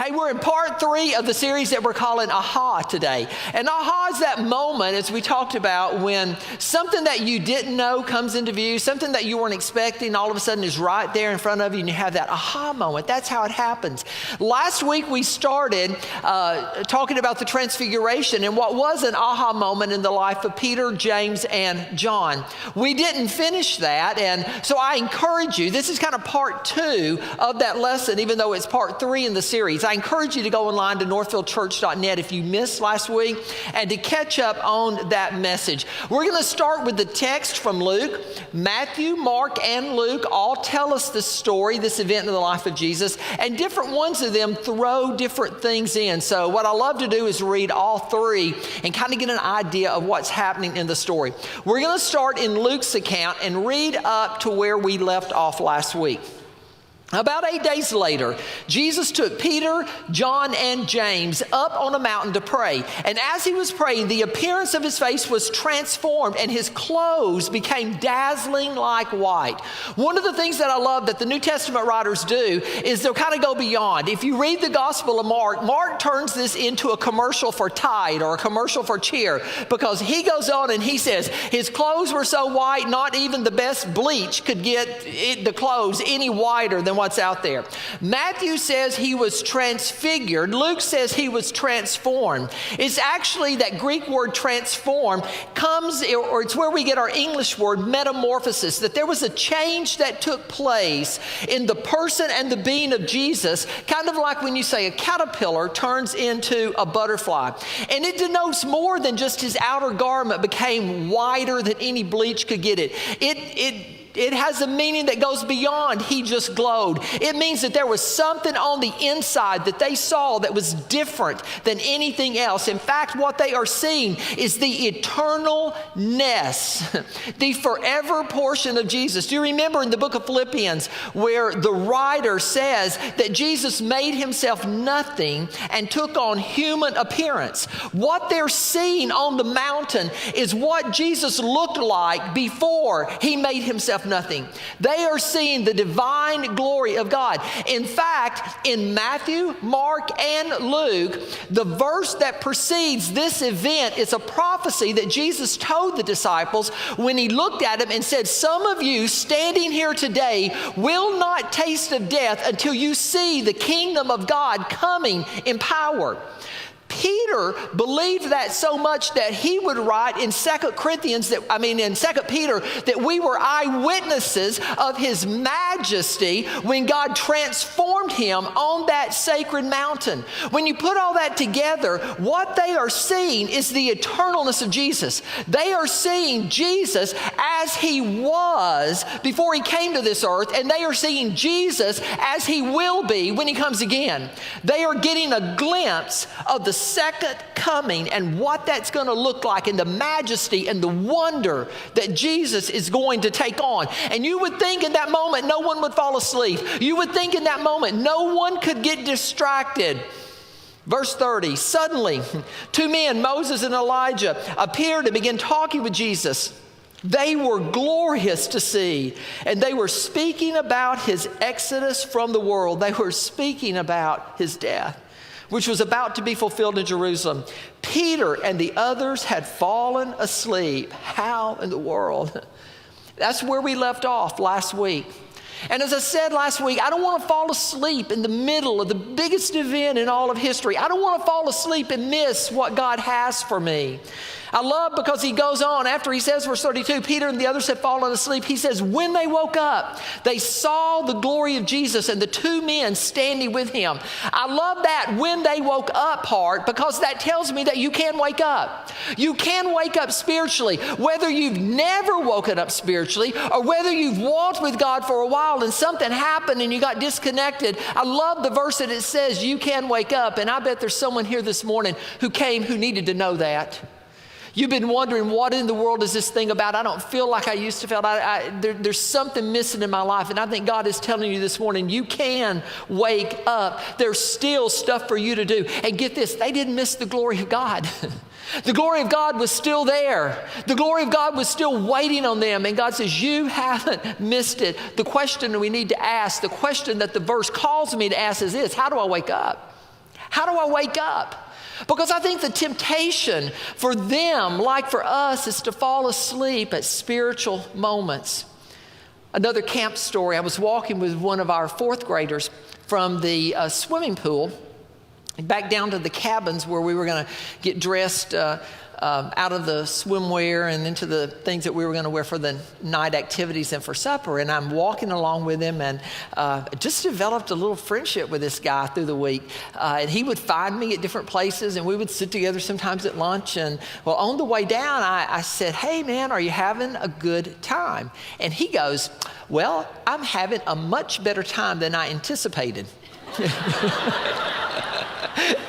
Hey, we're in part 3 of the series that we're calling Aha today. And Aha is that moment, as we talked about, when something that you didn't know comes into view, something that you weren't expecting all of a sudden is right there in front of you, and you have that aha moment. That's how it happens. Last week we started talking about the transfiguration and what was an aha moment in the life of Peter, James, and John. We didn't finish that, and so I encourage you, this is kind of part 2 of that lesson, even though it's part 3 in the series. I encourage you to go online to northfieldchurch.net if you missed last week and to catch up on that message. We're going to start with the text from Luke. Matthew, Mark, and Luke all tell us this story, this event in the life of Jesus, and different ones of them throw different things in. So what I love to do is read all 3 and kind of get an idea of what's happening in the story. We're going to start in Luke's account and read up to where we left off last week. About 8 days later, Jesus took Peter, John, and James up on a mountain to pray. And as he was praying, the appearance of his face was transformed and his clothes became dazzling like white. One of the things that I love that the New Testament writers do is they'll kind of go beyond. If you read the Gospel of Mark, Mark turns this into a commercial for Tide or a commercial for Cheer, because he goes on and he says his clothes were so white, not even the best bleach could get the clothes any whiter than what's out there. Matthew says he was transfigured. Luke says he was transformed. It's actually that Greek word transform comes, or it's where we get our English word metamorphosis, that there was a change that took place in the person and the being of Jesus, kind of like when you say a caterpillar turns into a butterfly. And it denotes more than just his outer garment became whiter than any bleach could get it. It has a meaning that goes beyond he just glowed. It means that there was something on the inside that they saw that was different than anything else. In fact, what they are seeing is the eternalness, the forever portion of Jesus. Do you remember in the book of Philippians where the writer says that Jesus made himself nothing and took on human appearance? What they're seeing on the mountain is what Jesus looked like before he made himself nothing. They are seeing the divine glory of God. In fact, in Matthew, Mark, and Luke, the verse that precedes this event is a prophecy that Jesus told the disciples when he looked at them and said, "Some of you standing here today will not taste of death until you see the kingdom of God coming in power." Peter believed that so much that he would write in 2 Peter, that we were eyewitnesses of his majesty when God transformed him on that sacred mountain. When you put all that together, what they are seeing is the eternalness of Jesus. They are seeing Jesus as he was before he came to this earth, and they are seeing Jesus as he will be when he comes again. They are getting a glimpse of the second coming and what that's going to look like, and the majesty and the wonder that Jesus is going to take on. And you would think in that moment no one would fall asleep. You would think in that moment no one could get distracted. Verse 30, suddenly 2 men, Moses and Elijah, appeared and began talking with Jesus. They were glorious to see, and they were speaking about his exodus from the world. They were speaking about his death, which was about to be fulfilled in Jerusalem. Peter and the others had fallen asleep. How in the world? That's where we left off last week. And as I said last week, I don't want to fall asleep in the middle of the biggest event in all of history. I don't want to fall asleep and miss what God has for me. I love because he goes on after he says, verse 32, Peter and the others had fallen asleep. He says, when they woke up, they saw the glory of Jesus and the 2 men standing with him. I love that when they woke up part, because that tells me that you can wake up. You can wake up spiritually, whether you've never woken up spiritually or whether you've walked with God for a while and something happened and you got disconnected. I love the verse that it says you can wake up. And I bet there's someone here this morning who needed to know that. You've been wondering, what in the world is this thing about? I don't feel like I used to feel. There's something missing in my life. And I think God is telling you this morning, you can wake up. There's still stuff for you to do. And get this, they didn't miss the glory of God. The glory of God was still there. The glory of God was still waiting on them. And God says, you haven't missed it. The question we need to ask, the question that the verse calls me to ask is this: how do I wake up? How do I wake up? Because I think the temptation for them, like for us, is to fall asleep at spiritual moments. Another camp story, I was walking with one of our fourth graders from the swimming pool back down to the cabins where we were going to get dressed out of the swimwear and into the things that we were going to wear for the night activities and for supper. And I'm walking along with him and just developed a little friendship with this guy through the week. And he would find me at different places and we would sit together sometimes at lunch. And well, on the way down, I said, "Hey man, are you having a good time?" And he goes, "Well, I'm having a much better time than I anticipated."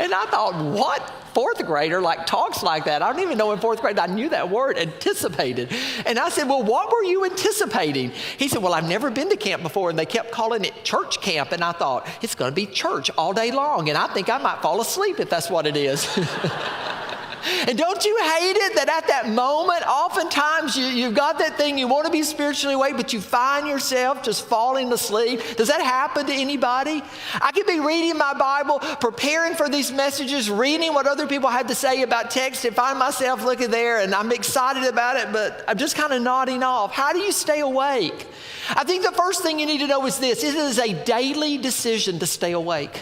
And I thought, what fourth grader talks like that? I don't even know in fourth grade I knew that word, anticipated. And I said, "Well, what were you anticipating?" He said, "Well, I've never been to camp before and they kept calling it church camp." And I thought, it's going to be church all day long. And I think I might fall asleep if that's what it is. And don't you hate it that at that moment, oftentimes you've got that thing, you want to be spiritually awake, but you find yourself just falling asleep? Does that happen to anybody? I could be reading my Bible, preparing for these messages, reading what other people have to say about text, and find myself looking there and I'm excited about it, but I'm just kind of nodding off. How do you stay awake? I think the first thing you need to know is this: it is a daily decision to stay awake.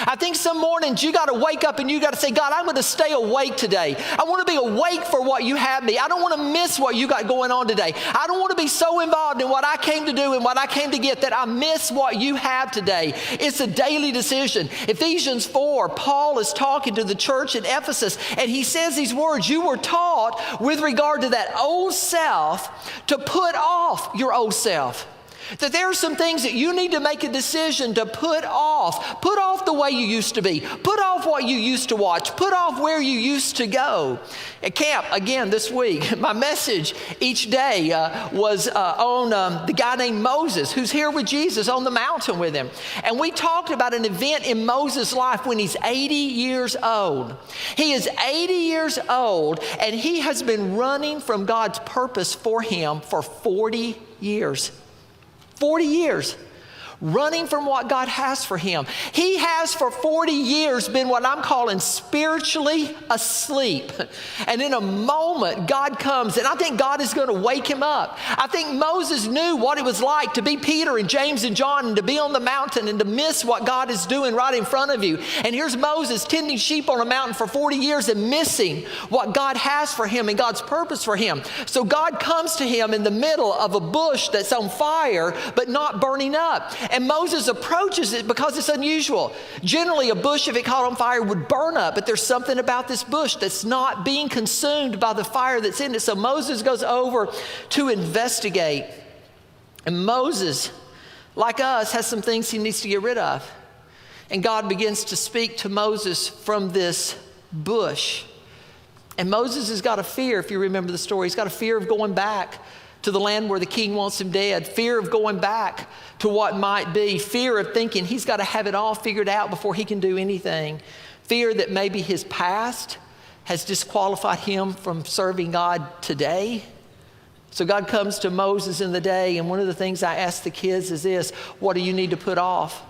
I think some mornings you got to wake up and you got to say, "God, I'm going to stay awake today. I want to be awake for what you have me. I don't want to miss what you got going on today. I don't want to be so involved in what I came to do and what I came to get that I miss what you have today." It's a daily decision. Ephesians 4, Paul is talking to the church in Ephesus and he says these words: "You were taught with regard to that old self to put off your old self." That there are some things that you need to make a decision to put off. Put off the way you used to be. Put off what you used to watch. Put off where you used to go. At camp, again this week, my message each day was on the guy named Moses, who's here with Jesus on the mountain with him. And we talked about an event in Moses' life when he's 80 years old. He is 80 years old and he has been running from God's purpose for him for 40 years. 40 years, running from what God has for him. He has for 40 years been what I'm calling spiritually asleep. And in a moment, God comes, and I think God is going to wake him up. I think Moses knew what it was like to be Peter and James and John and to be on the mountain and to miss what God is doing right in front of you. And here's Moses tending sheep on a mountain for 40 years and missing what God has for him and God's purpose for him. So God comes to him in the middle of a bush that's on fire but not burning up. And Moses approaches it because it's unusual. Generally, a bush, if it caught on fire, would burn up, but there's something about this bush that's not being consumed by the fire that's in it. So Moses goes over to investigate. And Moses, like us, has some things he needs to get rid of. And God begins to speak to Moses from this bush. And Moses has got a fear, if you remember the story. He's got a fear of going back to the land where the king wants him dead, fear of going back to what might be, fear of thinking he's got to have it all figured out before he can do anything, fear that maybe his past has disqualified him from serving God today. So God comes to Moses in the day, and one of the things I ask the kids is this: what do you need to put off?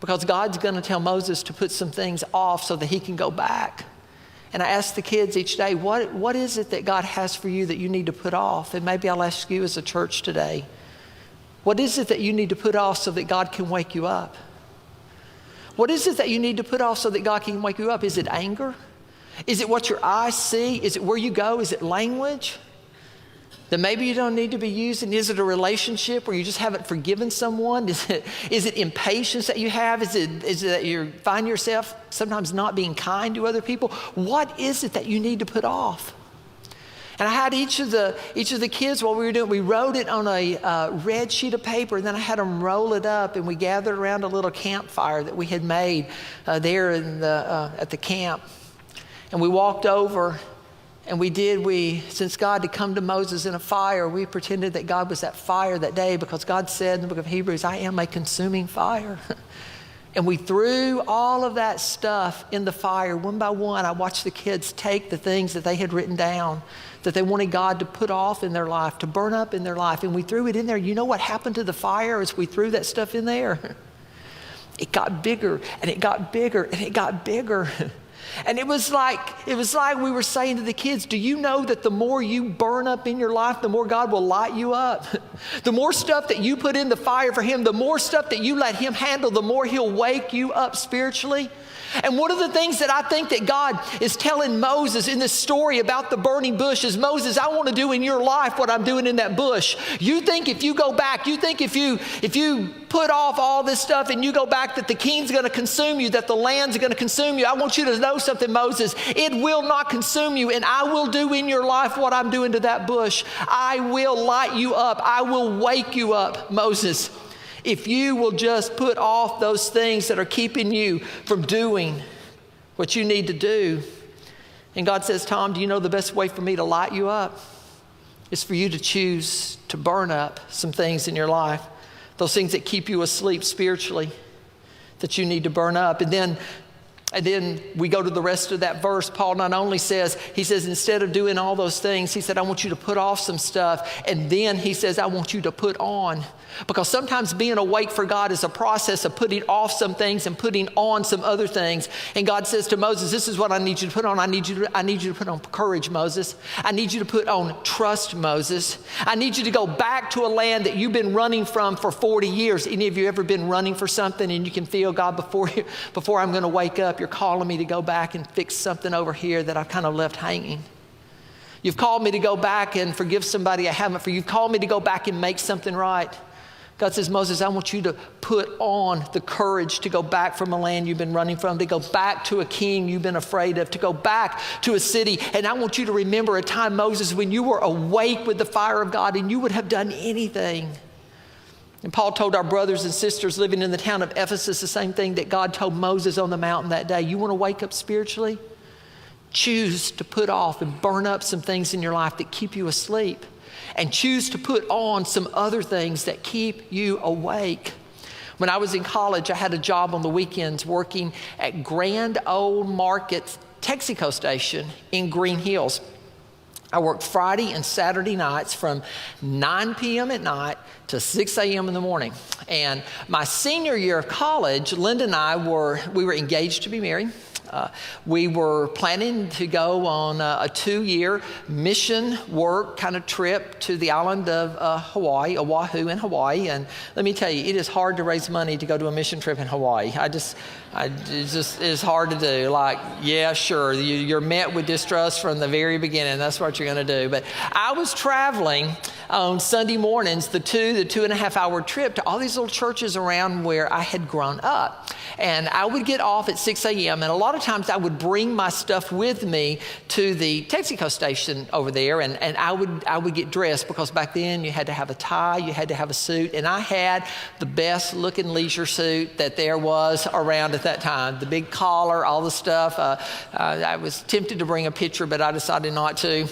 Because God's going to tell Moses to put some things off so that he can go back. And I ask the kids each day, what is it that God has for you that you need to put off? And maybe I'll ask you as a church today, what is it that you need to put off so that God can wake you up? What is it that you need to put off so that God can wake you up? Is it anger? Is it what your eyes see? Is it where you go? Is it language that maybe you don't need to be using? Is it a relationship where you just haven't forgiven someone? Is it impatience that you have? Is it that you find yourself sometimes not being kind to other people? What is it that you need to put off? And I had each of the kids, while we were doing it, we wrote it on a red sheet of paper, and then I had them roll it up, and we gathered around a little campfire that we had made there at the camp. And we walked over. And since God had come to Moses in a fire, we pretended that God was that fire that day, because God said in the book of Hebrews, "I am a consuming fire." And we threw all of that stuff in the fire one by one. I watched the kids take the things that they had written down that they wanted God to put off in their life, to burn up in their life. And we threw it in there. You know what happened to the fire as we threw that stuff in there? it got bigger and it got bigger and it got bigger. And it was like we were saying to the kids, do you know that the more you burn up in your life, the more God will light you up? The more stuff that you put in the fire for him, the more stuff that you let him handle, the more he'll wake you up spiritually. And one of the things that I think that God is telling Moses in this story about the burning bush is, Moses, I want to do in your life what I'm doing in that bush. You think if you go back, you think if you put off all this stuff and you go back that the king's going to consume you, that the land's going to consume you. I want you to know something, Moses. It will not consume you, and I will do in your life what I'm doing to that bush. I will light you up. I will wake you up, Moses. If you will just put off those things that are keeping you from doing what you need to do. And God says, Tom, do you know the best way for me to light you up is for you to choose to burn up some things in your life, those things that keep you asleep spiritually, that you need to burn up. And then we go to the rest of that verse. Paul not only says, he says, instead of doing all those things, he said, I want you to put off some stuff. And then he says, I want you to put on. Because sometimes being awake for God is a process of putting off some things and putting on some other things. And God says to Moses, this is what I need you to put on. I need you to put on courage, Moses. I need you to put on trust, Moses. I need you to go back to a land that you've been running from for 40 years. Any of you ever been running for something and you can feel, God, before I'm going to wake up, you're calling me to go back and fix something over here that I've kind of left hanging. You've called me to go back and forgive somebody I haven't forgiven. You've called me to go back and make something right. God says, Moses, I want you to put on the courage to go back from a land you've been running from, to go back to a king you've been afraid of, to go back to a city. And I want you to remember a time, Moses, when you were awake with the fire of God and you would have done anything. And Paul told our brothers and sisters living in the town of Ephesus the same thing that God told Moses on the mountain that day. You want to wake up spiritually? Choose to put off and burn up some things in your life that keep you asleep. And choose to put on some other things that keep you awake. When I was in college, I had a job on the weekends working at Grand Old Market Texaco station in Green Hills. I worked Friday and Saturday nights from 9 p.m. at night to 6 a.m. in the morning. And my senior year of college, Linda and I were engaged to be married. We were planning to go on a 2-year mission work kind of trip to the island of Hawaii, Oahu in Hawaii. And let me tell you, it is hard to raise money to go to a mission trip in Hawaii. It's hard to do. Like, yeah, sure, you're met with distrust from the very beginning. That's what you're going to do. But I was traveling on Sunday mornings, the 2.5 hour trip to all these little churches around where I had grown up. And I would get off at 6 a.m. and a lot of times I would bring my stuff with me to the Texaco station over there, and I would get dressed, because back then you had to have a tie, you had to have a suit, and I had the best looking leisure suit that there was around at that time. The big collar, all the stuff. I was tempted to bring a picture, but I decided not to.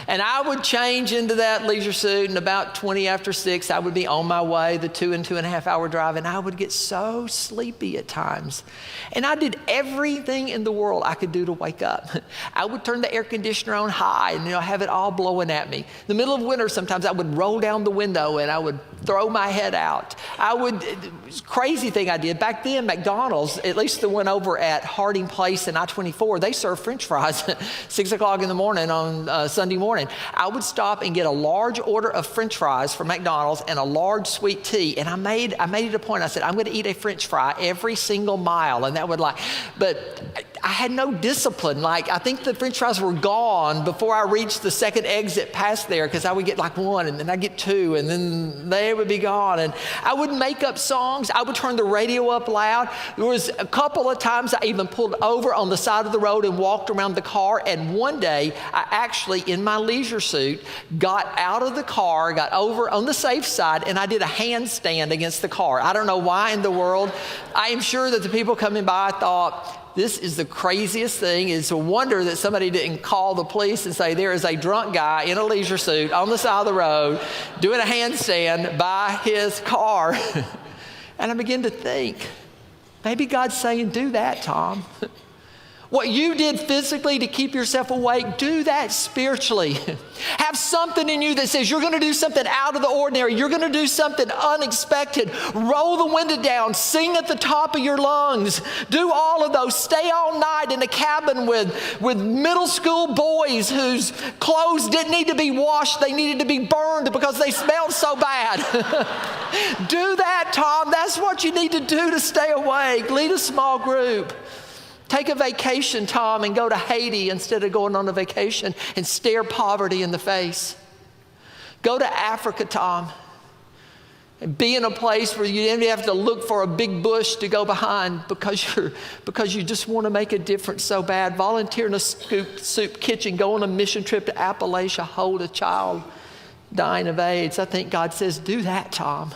And I would change into that leisure suit, and about 20 after 6, I would be on my way, the 2.5 hour drive, and I would get so sleepy at times. And I did everything in the world I could do to wake up. I would turn the air conditioner on high and have it all blowing at me. In the middle of winter, sometimes I would roll down the window and I would throw my head out. It was a crazy thing I did. Back then, McDonald's, at least the one over at Harding Place and I-24, they serve French fries at 6 o'clock in the morning on Sunday morning. I would stop and get a large order of French fries from McDonald's and a large sweet tea. And I made it a point. I said, I'm going to eat a French fry every single mile. And but I had no discipline. I think the French fries were gone before I reached the second exit past there, because I would get one and then I'd get 2 and then they would be gone. And I would make up songs. I would turn the radio up loud. There was a couple of times I even pulled over on the side of the road and walked around the car. And one day I actually, in my leisure suit, got out of the car, got over on the safe side, and I did a handstand against the car. I don't know why in the world. I am sure that the people coming by thought, this is the craziest thing. It's a wonder that somebody didn't call the police and say there is a drunk guy in a leisure suit on the side of the road doing a handstand by his car. And I began to think, maybe God's saying, do that, Tom. What you did physically to keep yourself awake, do that spiritually. Have something in you that says you're going to do something out of the ordinary. You're going to do something unexpected. Roll the window down. Sing at the top of your lungs. Do all of those. Stay all night in a cabin with middle school boys whose clothes didn't need to be washed. They needed to be burned because they smelled so bad. Do that, Tom. That's what you need to do to stay awake. Lead a small group. Take a vacation, Tom, and go to Haiti instead of going on a vacation and stare poverty in the face. Go to Africa, Tom, and be in a place where you didn't have to look for a big bush to go behind because you just want to make a difference so bad. Volunteer in a soup kitchen. Go on a mission trip to Appalachia. Hold a child dying of AIDS. I think God says, do that, Tom.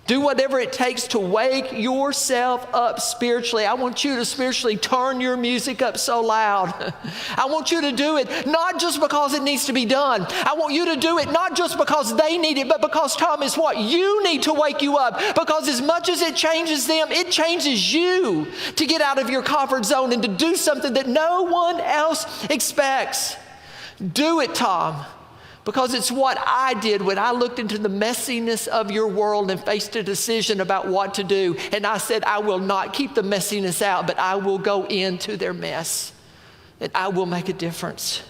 Do whatever it takes to wake yourself up spiritually. I want you to spiritually turn your music up so loud. I want you to do it not just because it needs to be done. I want you to do it not just because they need it, but because, Tom, is what you need to wake you up. Because as much as it changes them, it changes you to get out of your comfort zone and to do something that no one else expects. Do it, Tom. Because it's what I did when I looked into the messiness of your world and faced a decision about what to do. And I said, I will not keep the messiness out, but I will go into their mess. And I will make a difference.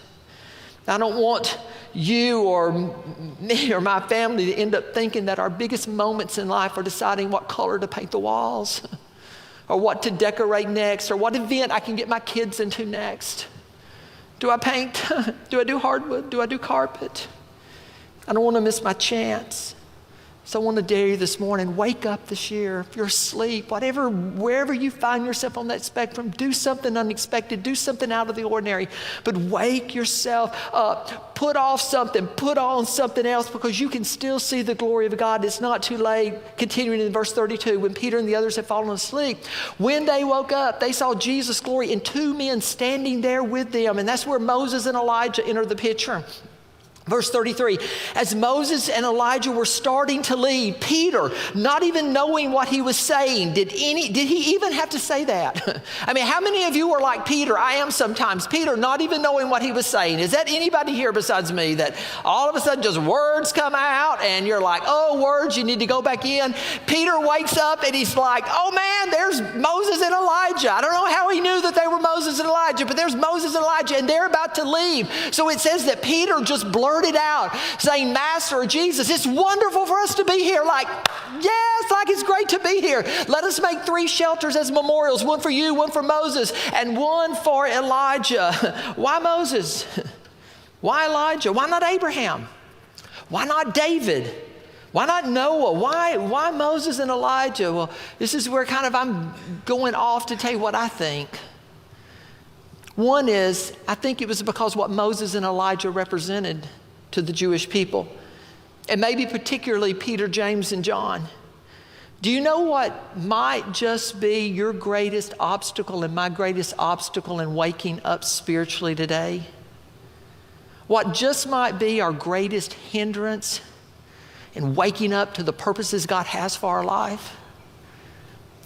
I don't want you or me or my family to end up thinking that our biggest moments in life are deciding what color to paint the walls, or what to decorate next, or what event I can get my kids into next. Do I paint? Do I do hardwood? Do I do carpet? I don't want to miss my chance. So I want to dare you this morning, wake up this year. If you're asleep, wherever you find yourself on that spectrum, do something unexpected, do something out of the ordinary. But wake yourself up. Put off something, put on something else, because you can still see the glory of God. It's not too late. Continuing in verse 32, when Peter and the others had fallen asleep, when they woke up, they saw Jesus' glory and two men standing there with them. And that's where Moses and Elijah enter the picture. Verse 33, as Moses and Elijah were starting to leave, Peter, not even knowing what he was saying, did he even have to say that? I mean, how many of you are like Peter? I am sometimes. Peter, not even knowing what he was saying. Is that anybody here besides me that all of a sudden just words come out and you're like, oh, words, you need to go back in? Peter wakes up and he's like, oh man, there's Moses and Elijah. I don't know how he knew that they were Moses and Elijah, but there's Moses and Elijah and they're about to leave. So it says that Peter just blurted out saying, Master or Jesus, it's wonderful for us to be here. Like, yes, like it's great to be here. Let us make 3 shelters as memorials, one for you, one for Moses, and one for Elijah. Why Moses? Why Elijah? Why not Abraham? Why not David? Why not Noah? Why Moses and Elijah? Well, this is where kind of I'm going off to tell you what I think. One is, I think it was because what Moses and Elijah represented to the Jewish people, and maybe particularly Peter, James, and John. Do you know what might just be your greatest obstacle and my greatest obstacle in waking up spiritually today? What just might be our greatest hindrance in waking up to the purposes God has for our life?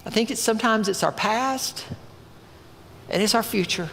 I think sometimes it's our past and it's our future.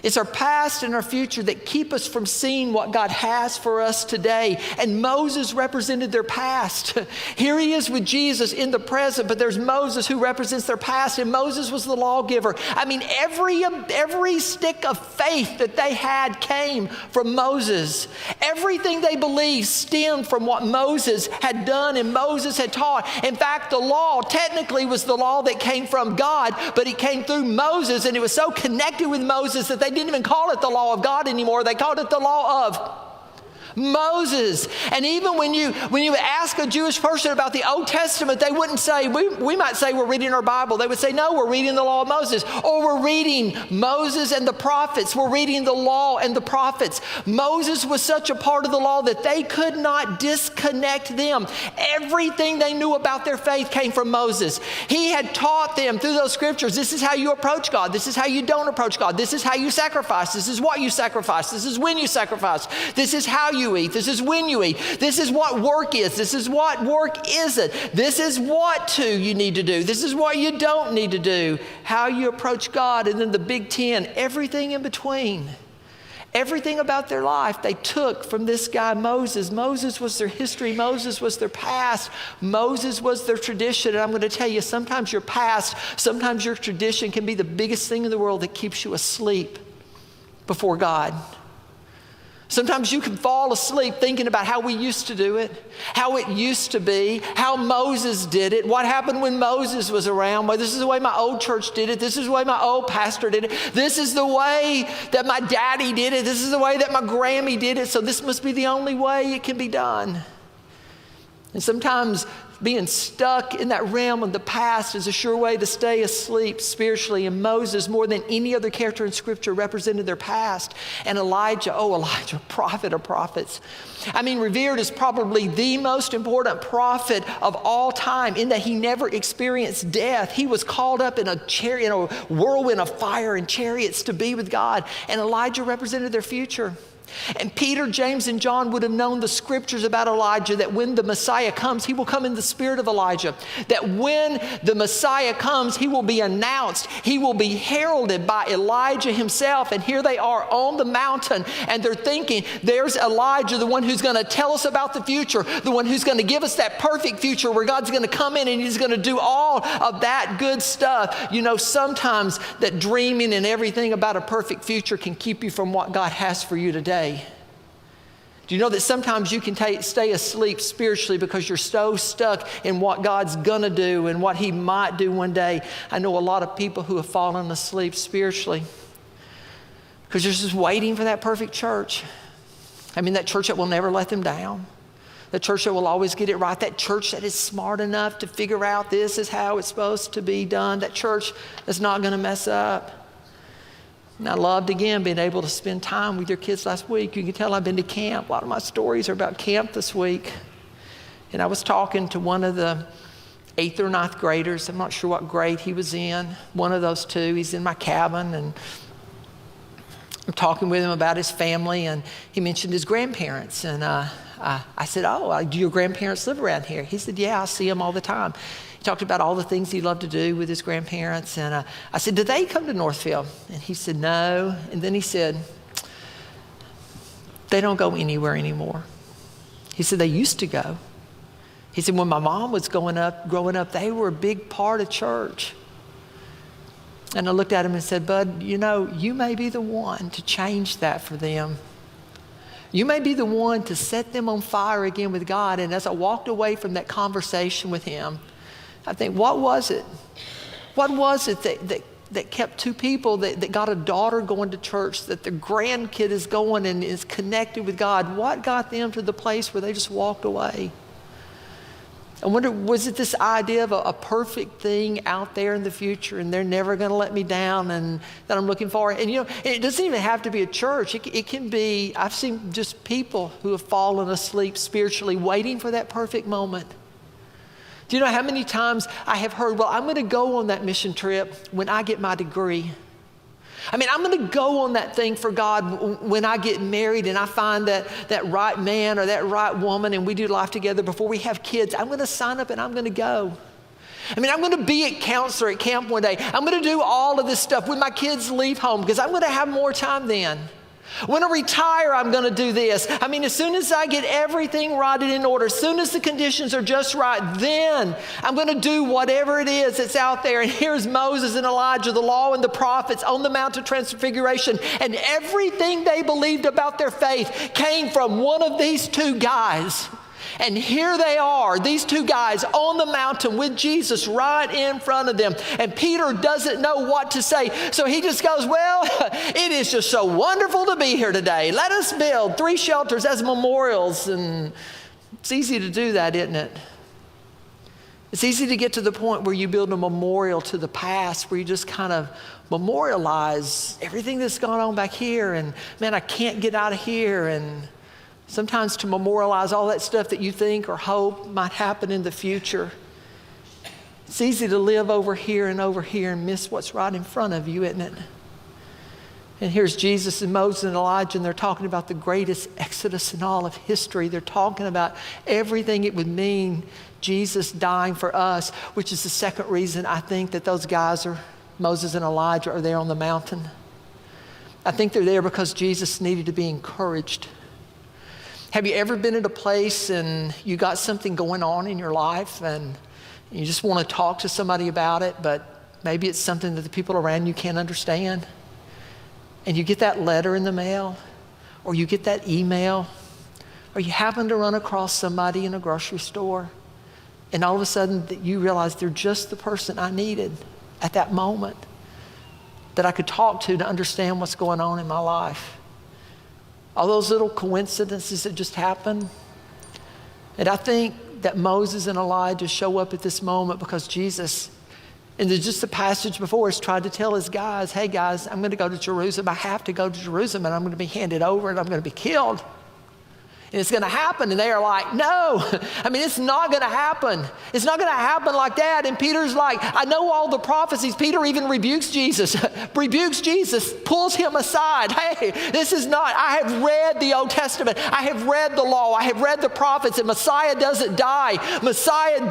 It's our past and our future that keep us from seeing what God has for us today. And Moses represented their past. Here he is with Jesus in the present, but there's Moses who represents their past, and Moses was the lawgiver. I mean, every stick of faith that they had came from Moses. Everything they believed stemmed from what Moses had done and Moses had taught. In fact, the law technically was the law that came from God, but it came through Moses, and it was so connected with Moses that they didn't even call it the law of God anymore. They called it the law of Moses. And even when you ask a Jewish person about the Old Testament, they wouldn't say, we might say we're reading our Bible. They would say, no, we're reading the law of Moses. Or we're reading Moses and the prophets. We're reading the law and the prophets. Moses was such a part of the law that they could not disconnect them. Everything they knew about their faith came from Moses. He had taught them through those scriptures, this is how you approach God. This is how you don't approach God. This is how you sacrifice. This is what you sacrifice. This is when you sacrifice. This is how you you eat. This is when you eat. This is what work is. This is what work isn't. This is what you need to do. This is what you don't need to do. How you approach God. And then the Big 10, everything in between. Everything about their life they took from this guy Moses. Moses was their history. Moses was their past. Moses was their tradition. And I'm going to tell you, sometimes your past, sometimes your tradition can be the biggest thing in the world that keeps you asleep before God. Sometimes you can fall asleep thinking about how we used to do it, how it used to be, how Moses did it, what happened when Moses was around. Well, this is the way my old church did it. This is the way my old pastor did it. This is the way that my daddy did it. This is the way that my Grammy did it. So this must be the only way it can be done. And sometimes being stuck in that realm of the past is a sure way to stay asleep spiritually. And Moses, more than any other character in Scripture, represented their past. And Elijah, prophet of prophets. I mean, revered as probably the most important prophet of all time in that he never experienced death. He was called up in a chariot, in a whirlwind of fire and chariots to be with God. And Elijah represented their future. And Peter, James, and John would have known the scriptures about Elijah, that when the Messiah comes, he will come in the spirit of Elijah. That when the Messiah comes, he will be announced. He will be heralded by Elijah himself. And here they are on the mountain, and they're thinking, there's Elijah, the one who's going to tell us about the future, the one who's going to give us that perfect future where God's going to come in and he's going to do all of that good stuff. You know, sometimes that dreaming and everything about a perfect future can keep you from what God has for you today. Do you know that sometimes you can stay asleep spiritually because you're so stuck in what God's going to do and what he might do one day? I know a lot of people who have fallen asleep spiritually because they're just waiting for that perfect church. I mean, that church that will never let them down. The church that will always get it right. That church that is smart enough to figure out this is how it's supposed to be done. That church that's not going to mess up. And I loved, again, being able to spend time with your kids last week. You can tell I've been to camp. A lot of my stories are about camp this week. And I was talking to one of the 8th or 9th graders. I'm not sure what grade he was in. One of those two. He's in my cabin. And I'm talking with him about his family. And he mentioned his grandparents. And I said, do your grandparents live around here? He said, yeah, I see them all the time. He talked about all the things he loved to do with his grandparents. And I said, do they come to Northfield? And he said, no. And then he said, they don't go anywhere anymore. He said, they used to go. He said, when my mom was growing up, they were a big part of church. And I looked at him and said, Bud, you know, you may be the one to change that for them. You may be the one to set them on fire again with God. And as I walked away from that conversation with him, I think, what was it? What was it that kept two people that got a daughter going to church, that their grandkid is going and is connected with God? What got them to the place where they just walked away? I wonder, was it this idea of a perfect thing out there in the future and they're never going to let me down and that I'm looking for? And, you know, it doesn't even have to be a church. It can be, I've seen just people who have fallen asleep spiritually waiting for that perfect moment. Do you know how many times I have heard, well, I'm going to go on that mission trip when I get my degree. I mean, I'm going to go on that thing for God when I get married and I find that right man or that right woman and we do life together before we have kids. I'm going to sign up and I'm going to go. I mean, I'm going to be a counselor at camp one day. I'm going to do all of this stuff when my kids leave home because I'm going to have more time then. When I retire, I'm going to do this. I mean, as soon as I get everything right and in order, as soon as the conditions are just right, then I'm going to do whatever it is that's out there. And here's Moses and Elijah, the law and the prophets on the Mount of Transfiguration. And everything they believed about their faith came from one of these two guys. And here they are, these two guys on the mountain with Jesus right in front of them. And Peter doesn't know what to say. So he just goes, well, it is just so wonderful to be here today. Let us build 3 shelters as memorials. And it's easy to do that, isn't it? It's easy to get to the point where you build a memorial to the past, where you just kind of memorialize everything that's gone on back here. And man, I can't get out of here. And sometimes to memorialize all that stuff that you think or hope might happen in the future. It's easy to live over here and miss what's right in front of you, isn't it? And here's Jesus and Moses and Elijah, and they're talking about the greatest exodus in all of history. They're talking about everything it would mean, Jesus dying for us, which is the second reason I think that those guys Moses and Elijah are there on the mountain. I think they're there because Jesus needed to be encouraged. Have you ever been at a place and you got something going on in your life and you just want to talk to somebody about it, but maybe it's something that the people around you can't understand? And you get that letter in the mail, or you get that email, or you happen to run across somebody in a grocery store, and all of a sudden you realize they're just the person I needed at that moment that I could talk to understand what's going on in my life. All those little coincidences that just happen. And I think that Moses and Elijah show up at this moment because Jesus, and there's just a passage before us, tried to tell his guys, hey guys, I'm going to go to Jerusalem. I have to go to Jerusalem, and I'm going to be handed over, and I'm going to be killed. And it's going to happen. And they are like, no, I mean, it's not going to happen. It's not going to happen like that. And Peter's like, I know all the prophecies. Peter even rebukes Jesus, pulls him aside. Hey, this is not, I have read the Old Testament. I have read the law. I have read the prophets, and Messiah doesn't die. Messiah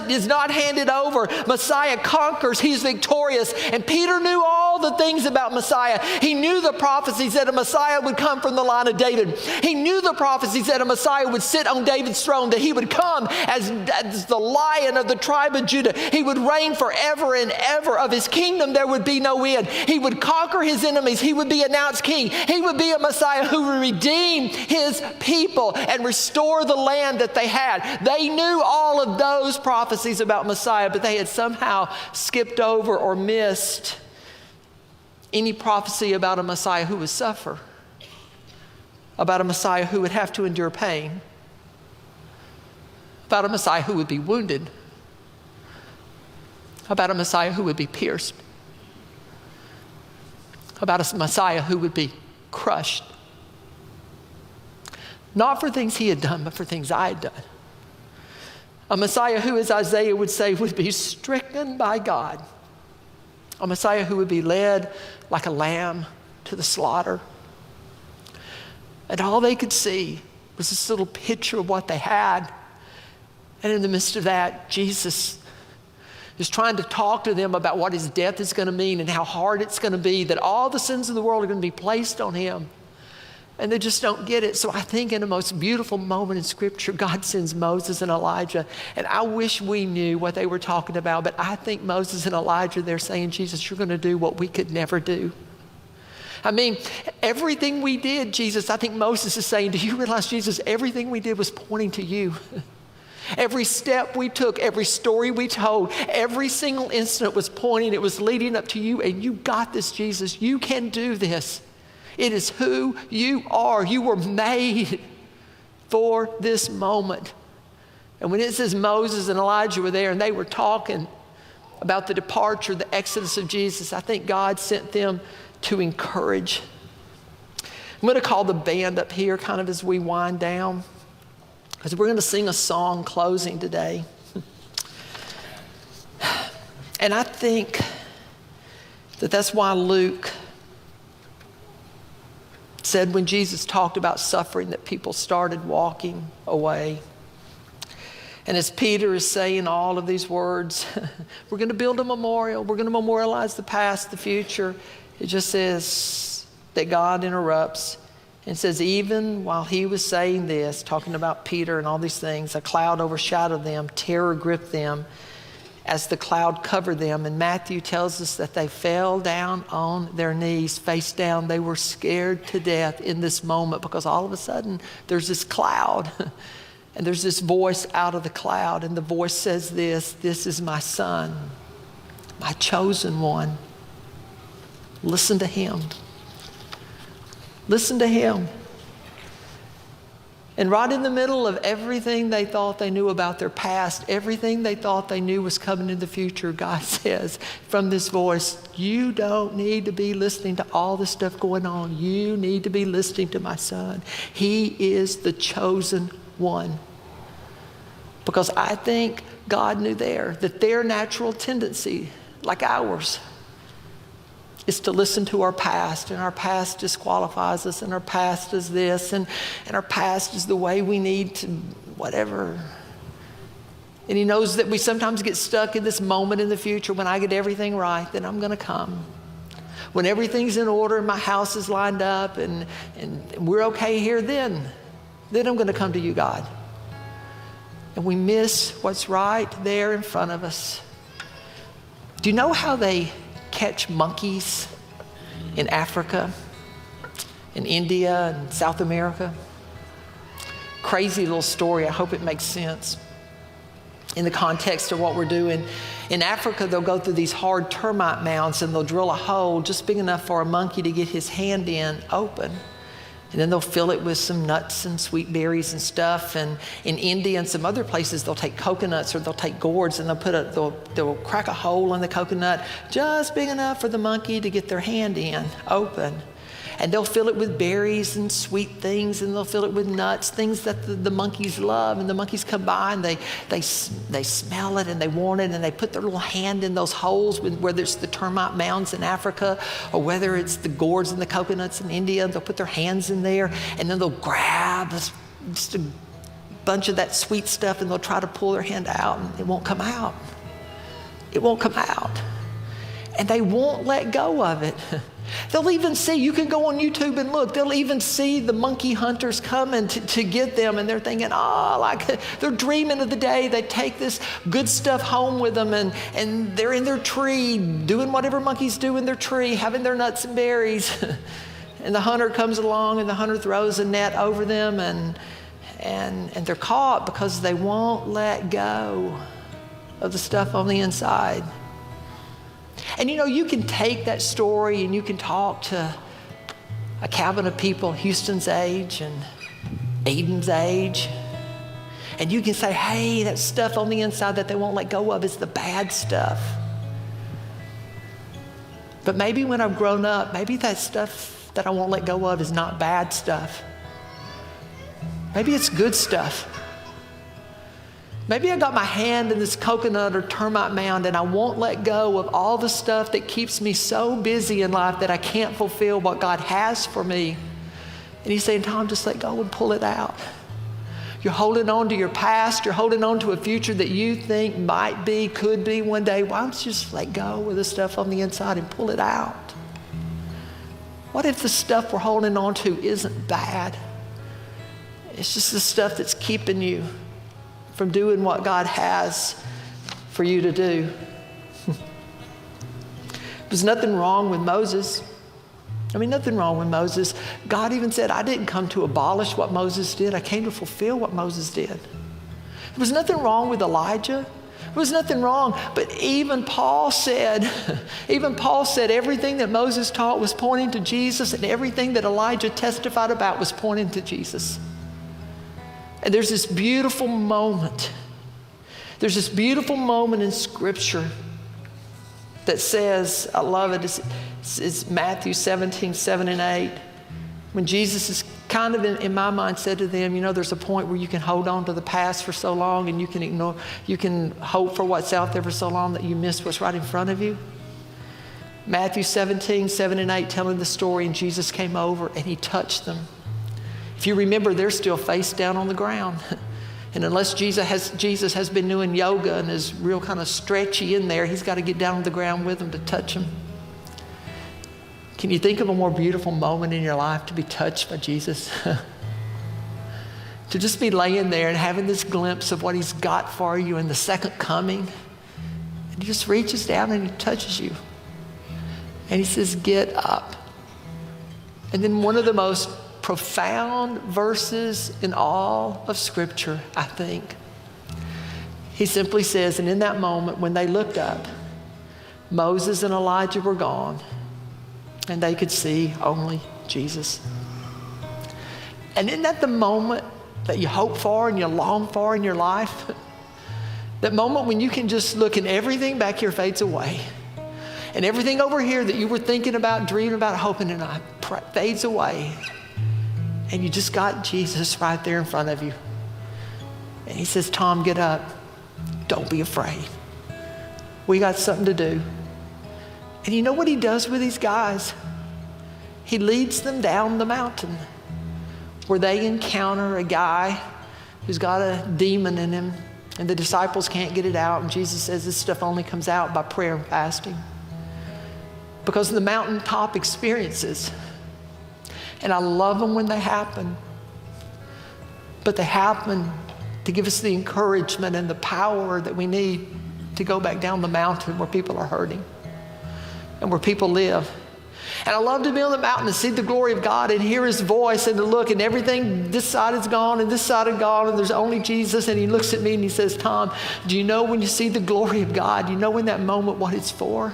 is not handed over. Messiah conquers. He's victorious. And Peter knew all the things about Messiah. He knew the prophecies that a Messiah would come from the line of David. He knew the prophecies that a Messiah would sit on David's throne, that he would come as the Lion of the tribe of Judah. He would reign forever and ever. Of his kingdom there would be no end. He would conquer his enemies. He would be announced king. He would be a Messiah who would redeem his people and restore the land that they had. They knew all of those prophecies about Messiah, but they had somehow skipped over or missed any prophecy about a Messiah who would suffer, about a Messiah who would have to endure pain, about a Messiah who would be wounded, about a Messiah who would be pierced, about a Messiah who would be crushed. Not for things he had done, but for things I had done. A Messiah who, as Isaiah would say, would be stricken by God. A Messiah who would be led like a lamb to the slaughter. And all they could see was this little picture of what they had. And in the midst of that, Jesus is trying to talk to them about what his death is going to mean and how hard it's going to be, that all the sins of the world are going to be placed on him. And they just don't get it. So I think in the most beautiful moment in Scripture, God sends Moses and Elijah. And I wish we knew what they were talking about, but I think Moses and Elijah, they're saying, Jesus, you're going to do what we could never do. I mean, everything we did, Jesus, I think Moses is saying, do you realize, Jesus, everything we did was pointing to you. Every step we took, every story we told, every single incident was pointing, it was leading up to you, and you got this, Jesus. You can do this. It is who you are. You were made for this moment. And when it says Moses and Elijah were there and they were talking about the departure, the exodus of Jesus, I think God sent them to encourage. I'm going to call the band up here kind of as we wind down, because we're going to sing a song closing today. And I think that that's why Luke said when Jesus talked about suffering that people started walking away. And as Peter is saying all of these words, we're going to build a memorial. We're going to memorialize the past, the future. It just says that God interrupts and says, even while he was saying this, talking about Peter and all these things, a cloud overshadowed them, terror gripped them as the cloud covered them. And Matthew tells us that they fell down on their knees, face down. They were scared to death in this moment because all of a sudden there's this cloud and there's this voice out of the cloud. And the voice says this is my son, my chosen one. Listen to him. Listen to him. And right in the middle of everything they thought they knew about their past, everything they thought they knew was coming in the future, God says from this voice, you don't need to be listening to all this stuff going on. You need to be listening to my son. He is the chosen one. Because I think God knew that their natural tendency, like ours, is to listen to our past, and our past disqualifies us, and our past is this, and our past is the way we need to whatever. And he knows that we sometimes get stuck in this moment in the future. When I get everything right, then I'm going to come. When everything's in order, my house is lined up, and we're okay here, then I'm going to come to you, God. And we miss what's right there in front of us. Do you know how they catch monkeys in Africa, in India, and South America? Crazy little story. I hope it makes sense in the context of what we're doing. In Africa, they'll go through these hard termite mounds, and they'll drill a hole just big enough for a monkey to get his hand in open. And then they'll fill it with some nuts and sweet berries and stuff. And in India and some other places, they'll take coconuts or they'll take gourds, and they'll crack a hole in the coconut just big enough for the monkey to get their hand in open. And they'll fill it with berries and sweet things, and they'll fill it with nuts, things that the monkeys love. And the monkeys come by, and they smell it, and they want it, and they put their little hand in those holes, whether it's the termite mounds in Africa or whether it's the gourds and the coconuts in India. They'll put their hands in there, and then they'll grab just a bunch of that sweet stuff, and they'll try to pull their hand out, and it won't come out. It won't come out. And they won't let go of it. They'll even see, you can go on YouTube and look, they'll even see the monkey hunters coming to get them, and they're thinking, they're dreaming of the day they take this good stuff home with them, and they're in their tree doing whatever monkeys do in their tree, having their nuts and berries. And the hunter comes along, and the hunter throws a net over them, and they're caught because they won't let go of the stuff on the inside. And you can take that story and you can talk to a cabin of people Houston's age and Aiden's age. And you can say, hey, that stuff on the inside that they won't let go of is the bad stuff. But maybe when I've grown up, maybe that stuff that I won't let go of is not bad stuff. Maybe it's good stuff. Maybe I got my hand in this coconut or termite mound, and I won't let go of all the stuff that keeps me so busy in life that I can't fulfill what God has for me. And he's saying, Tom, just let go and pull it out. You're holding on to your past. You're holding on to a future that you think might be, could be one day. Why don't you just let go of the stuff on the inside and pull it out? What if the stuff we're holding on to isn't bad? It's just the stuff that's keeping you from doing what God has for you to do. There's nothing wrong with Moses. Nothing wrong with Moses. God even said, I didn't come to abolish what Moses did. I came to fulfill what Moses did. There was nothing wrong with Elijah. There was nothing wrong. But even Paul said everything that Moses taught was pointing to Jesus, and everything that Elijah testified about was pointing to Jesus. And there's this beautiful moment. There's this beautiful moment in Scripture that says, I love it, it's Matthew 17, 7 and 8. When Jesus is kind of, in my mind, said to them, there's a point where you can hold on to the past for so long, and you can hope for what's out there for so long that you miss what's right in front of you. Matthew 17, 7 and 8, telling the story, and Jesus came over and he touched them. If you remember, they're still face down on the ground. And unless Jesus has been doing yoga and is real kind of stretchy in there, he's got to get down on the ground with them to touch them. Can you think of a more beautiful moment in your life to be touched by Jesus? To just be laying there and having this glimpse of what he's got for you in the second coming. And he just reaches down and he touches you. And he says, get up. And then one of the most profound verses in all of Scripture, I think. He simply says, and in that moment when they looked up, Moses and Elijah were gone, and they could see only Jesus. And isn't that the moment that you hope for and you long for in your life? That moment when you can just look and everything back here fades away. And everything over here that you were thinking about, dreaming about, hoping tonight fades away. And you just got Jesus right there in front of you. And he says, Tom, get up. Don't be afraid. We got something to do. And you know what he does with these guys? He leads them down the mountain where they encounter a guy who's got a demon in him, and the disciples can't get it out. And Jesus says this stuff only comes out by prayer and fasting. Because of the mountaintop experiences. And I love them when they happen. But they happen to give us the encouragement and the power that we need to go back down the mountain where people are hurting and where people live. And I love to be on the mountain and see the glory of God and hear his voice and to look, and everything, this side is gone and this side is gone and there's only Jesus. And he looks at me and he says, Tom, do you know when you see the glory of God, you know in that moment what it's for?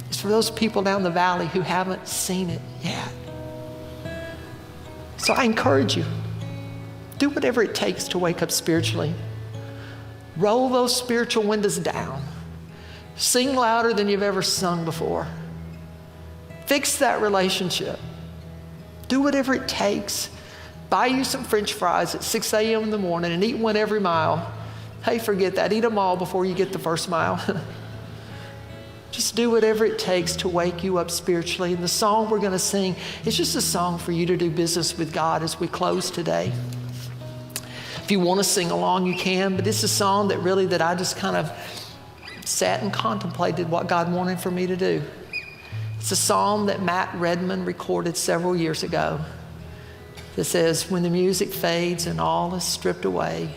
It's for those people down the valley who haven't seen it yet. So I encourage you, do whatever it takes to wake up spiritually. Roll those spiritual windows down. Sing louder than you've ever sung before. Fix that relationship. Do whatever it takes. Buy you some French fries at 6 a.m. in the morning and eat one every mile. Hey, forget that. Eat them all before you get the first mile. Just do whatever it takes to wake you up spiritually. And the song we're going to sing is just a song for you to do business with God as we close today. If you want to sing along, you can, but it's a song that I just kind of sat and contemplated what God wanted for me to do. It's a psalm that Matt Redman recorded several years ago that says, when the music fades and all is stripped away,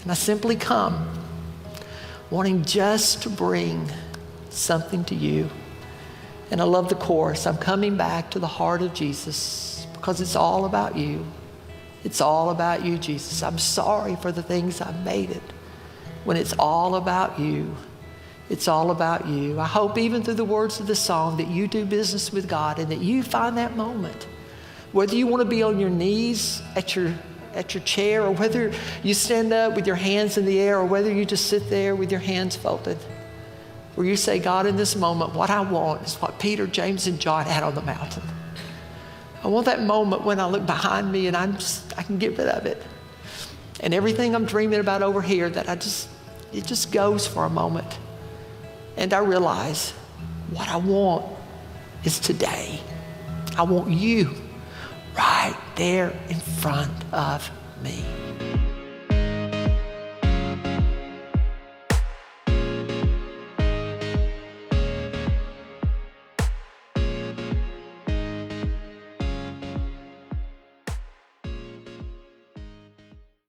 and I simply come wanting just to bring something to you. And I love the chorus. I'm coming back to the heart of Jesus because it's all about you. It's all about you, Jesus. I'm sorry for the things I made it. When it's all about you, it's all about you. I hope even through the words of the song that you do business with God and that you find that moment. Whether you want to be on your knees at your chair, or whether you stand up with your hands in the air, or whether you just sit there with your hands folded, where you say, God, in this moment, what I want is what Peter, James, and John had on the mountain. I want that moment when I look behind me and I can get rid of it. And everything I'm dreaming about over here, that it just goes for a moment. And I realize what I want is today. I want you right there in front of me.